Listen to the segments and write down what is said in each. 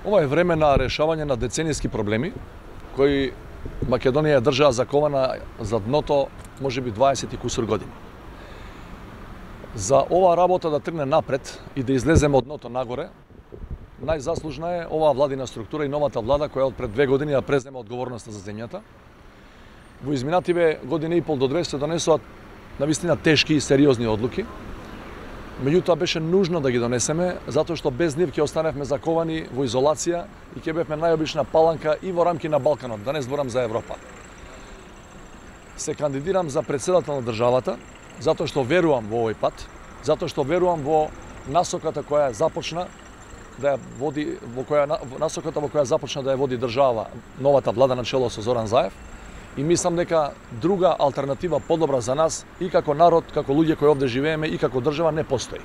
Ова е време на решавање на деценијски проблеми, кои Македонија држаа закована за дното, може би 20 и кусур години. За ова работа да тргне напред и да излеземе од дното нагоре, најзаслужна е оваа владина структура и новата влада која од пред 2 години ја презема одговорноста за земјата. Во изминативе година и пол до 2 се донесоа навистина тешки и сериозни одлуки. Меѓутоа беше нужно да ги донесеме, затоа што без нив ќе останевме заковани во изолација и ќе бевме најобична паланка и во рамки на Балканот, да не зборам за Европа. Се кандидирам за председател на државата, затоа што верувам во овој пат, затоа што верувам во насоката која започна да ја води, насоката во која започна да ја води држава новата влада на чело со Зоран Заев. И мислам дека друга алтернатива подобра за нас и како народ, како луѓе кои овде живееме и како држава не постои.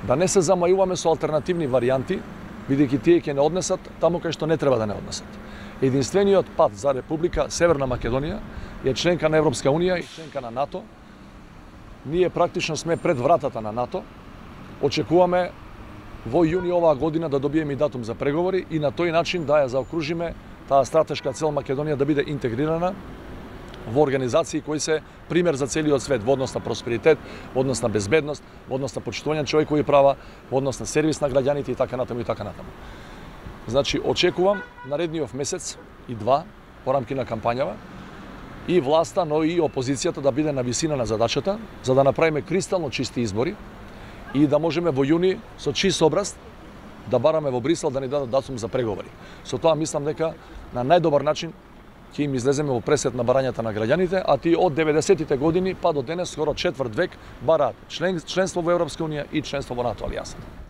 Да не се замајуваме со алтернативни варијанти, бидејќи тие ќе не однесат таму кај што не треба да не однесат. Единствениот пат за Република Северна Македонија е членка на Европска унија и членка на НАТО. Ние практично сме пред вратата на НАТО. Очекуваме во јуни оваа година да добиеме датум за преговори и на тој начин да ја заокружиме таа стратешка цел Македонија да биде интегрирана во организации кои се пример за целиот свет во однос на просперитет, во однос на безбедност, во однос на почитување на човекови права, во однос на сервис на граѓаните и така натаму и така натаму. Значи, очекувам наредниот месец и 2 по рамки на кампањава и власта, но и опозицијата да биде на висина на задачата, за да направиме кристално чисти избори и да можеме во јуни со чист образ да бараме во Брисел да ни дадат датум за преговори. Со тоа мислам дека на најдобар начин ќе им излеземе во пресет на барањата на граѓаните, а тие од 90-тите години па до денес, скоро четврт век, бараат членство во Европска унија и членство во НАТО алијансата.